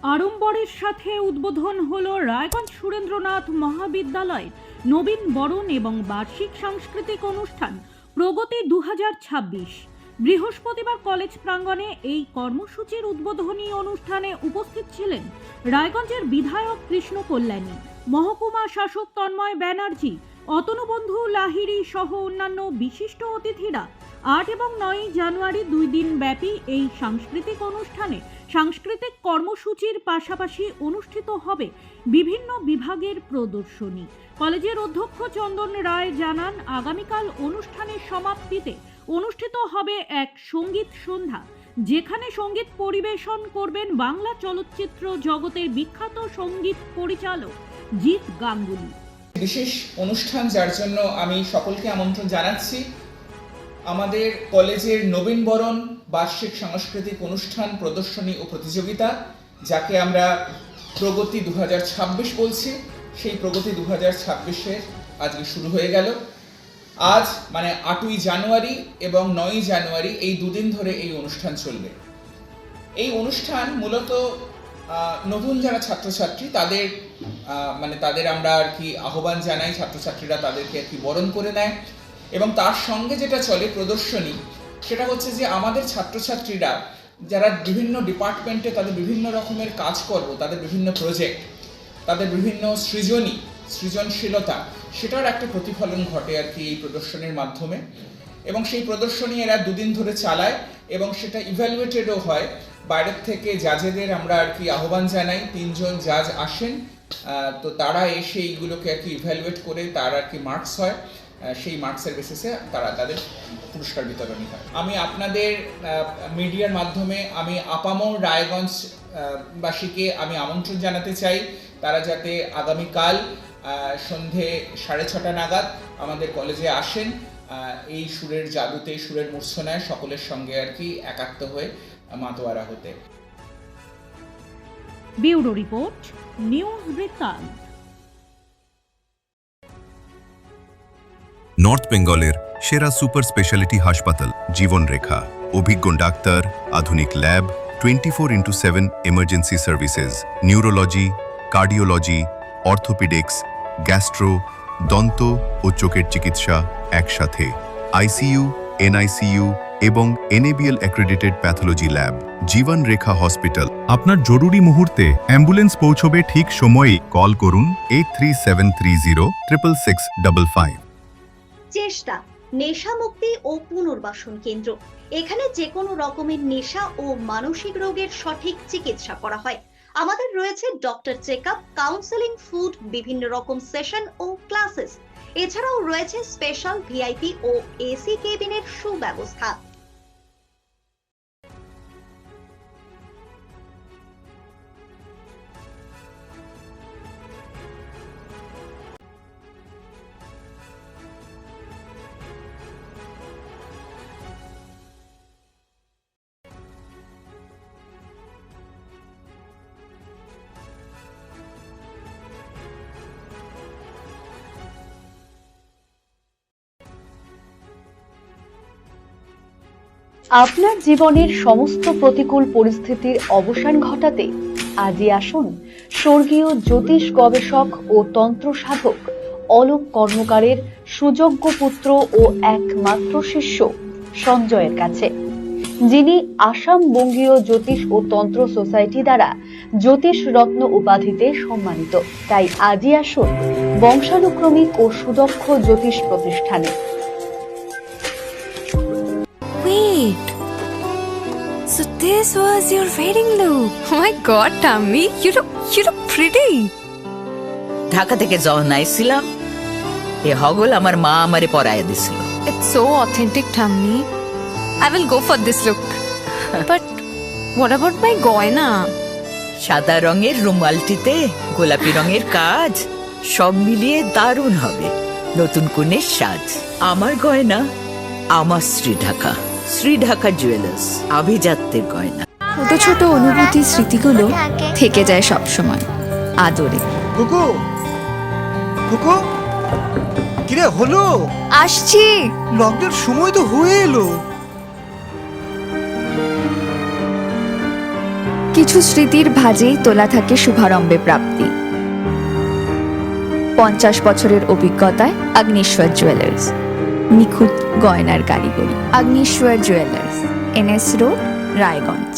আড়ম্বরের সাথে উদ্বোধন হলো রায়গঞ্জ সুরেন্দ্রনাথ মহাবিদ্যালয়ের নবীন বরণ এবং বার্ষিক সাংস্কৃতিক অনুষ্ঠান প্রগতি 2026। বৃহস্পতিবার কলেজ প্রাঙ্গণে এই কর্মসূচির উদ্বোধনী অনুষ্ঠানে উপস্থিত ছিলেন রায়গঞ্জের বিধায়ক কৃষ্ণ কল্যাণী, মহকুমা শাসক তন্ময় ব্যানার্জি, অতনুবন্ধু লাহিড়ী সহ অন্যান্য বিশিষ্ট অতিথিরা। 8 এবং 9 জানুয়ারি 2 দিন ব্যাপী এই সাংস্কৃতিক অনুষ্ঠানে সাংস্কৃতিক কর্মসূচির পাশাপাশি অনুষ্ঠিত হবে বিভিন্ন বিভাগের প্রদর্শনী। কলেজের অধ্যক্ষ চন্দন রায় জানান, আগামীকাল অনুষ্ঠানের সমাপ্তিতে অনুষ্ঠিত হবে এক সঙ্গীত সন্ধ্যা, যেখানে সঙ্গীত পরিবেশন করবেন বাংলা চলচ্চিত্র জগতের বিখ্যাত সঙ্গীত পরিচালক জিৎ গাঙ্গুলি। বিশেষ অনুষ্ঠান যার জন্য আমি সকলকে আমন্ত্রণ জানাচ্ছি, আমাদের কলেজের নবীনবরণ বার্ষিক সাংস্কৃতিক অনুষ্ঠান প্রদর্শনী ও প্রতিযোগিতা, যাকে আমরা প্রগতি 2026 বলছি। সেই প্রগতি 2026-এর আজকে শুরু হয়ে গেল। আজ মানে 8ই জানুয়ারি এবং 9ই জানুয়ারি এই দুদিন ধরে এই অনুষ্ঠান চলবে। এই অনুষ্ঠান মূলত নতুন যারা ছাত্রছাত্রী তাদের আমরা আর কি আহ্বান জানাই, ছাত্রছাত্রীরা তাদেরকে আর কি বরণ করে নেয়। এবং তার সঙ্গে যেটা চলে প্রদর্শনী, সেটা হচ্ছে যে আমাদের ছাত্রছাত্রীরা যারা বিভিন্ন ডিপার্টমেন্টে তাদের বিভিন্ন রকমের কাজকর্ম, তাদের বিভিন্ন প্রজেক্ট, তাদের বিভিন্ন সৃজনশীলতা, সেটার একটা প্রতিফলন ঘটে আর কি এই প্রদর্শনীর মাধ্যমে। এবং সেই প্রদর্শনী এরা দুদিন ধরে চালায় এবং সেটা ইভ্যালুয়েটেডও হয়। বাইরের থেকে জাজেদের আমরা আর কি আহ্বান জানাই, 3 জন জাজ আসেন, তো তারা এসে এইগুলোকে আর কি ইভ্যালুয়েট করে তার আর কি মার্কস হয়। সেই মার্কসের বেসিসে তাদের পুরস্কার বিতরণী হয়। আমি আপনাদের মিডিয়ার মাধ্যমে আমি আপামর রায়গঞ্জ বাসীকে আমি আমন্ত্রণ জানাতে চাই, তারা যাতে আগামীকাল সন্ধে 6:30 নাগাদ আমাদের কলেজে আসেন, এই সুরের জাদুতে, সুরের মূর্ছনায় সকলের সঙ্গে আর কি একাত্ম হয়ে মাতোয়ারা হতে। ব্যুরো রিপোর্ট, নিউজ বৃত্তান্ত। নর্থ বেঙ্গলের সেরা সুপার স্পেশালিটি হাসপাতাল জীবন রেখা, অভিজ্ঞ ডাক্তার, আধুনিক lab, 24x7 emergency services, neurology, cardiology, orthopaedics, gastro, দন্ত ও চোখের চিকিৎসা একসাথে, আইসিইউ, এনআইসিইউ এবং এনএবিএল অ্যাক্রেডিটেড প্যাথোলজি ল্যাব। জীবন রেখা হসপিটাল। আপনার জরুরি মুহূর্তে অ্যাম্বুলেন্স পৌঁছবে ঠিক সময়ে। কল করুন 8373066655। চেষ্টা নেশা মুক্তি ও পুনর্বাসন কেন্দ্র। এখানে যে কোনো রকমের নেশা ও মানসিক রোগের সঠিক চিকিৎসা করা হয়। আমাদের রয়েছে ডক্টর চেকআপ, কাউন্সেলিং, ফুড, বিভিন্ন রকম সেশন ও ক্লাসেস। এছাড়াও রয়েছে স্পেশাল ভিআইপি ও এসি কেবিনের সুব্যবস্থা। আপনার জীবনের সমস্ত প্রতিকূল পরিস্থিতির অবসান ঘটাতে আজই আসুন স্বর্গীয় জ্যোতিষ গবেষক ও তন্ত্র সাধক অলোক কর্মকারের সুযোগ্য পুত্র ও একমাত্র শিষ্য সঞ্জয়ের কাছে, যিনি আসাম বঙ্গীয় জ্যোতিষ ও তন্ত্র সোসাইটি দ্বারা জ্যোতিষ রত্ন উপাধিতে সম্মানিত। তাই আজই আসুন বংশানুক্রমিক ও সুদক্ষ জ্যোতিষ প্রতিষ্ঠানে। Wait, so this was your wedding look? Oh my god, Tammy, you look pretty. Dhaka থেকে যখন আইছিলাম, এ হগল আমার মা আমারে পরাইয়া দিছিল। It's so authentic, Tammy. I will go for this look. But what about my goina? সাদা রঙের রুমালটিতে গোলাপি রঙের কাজ, সব মিলিয়ে দারুণ হবে নতুন কনের সাজ। আমার গয়না আমার শ্রী ঢাকা জুয়েলার্স, আভিজাত্যের গয়না। ছোট ছোট অনুভূতি, স্মৃতিগুলো থেকে যায় সব সময় আদরে। কুকু কুকু, কিরে হলো? আসছি। লকডাউন সময় তো হয়ে এলো। কিছু স্মৃতির ভাজেই তোলা থাকে শুভারম্ভে প্রাপ্তি। 50 বছরের অভিজ্ঞতায় আগ্নেশ্বর জুয়েলার্স, নিখুঁত গয়নার কারিগরি। Agneshwar jewellers, NS road, Raiganj.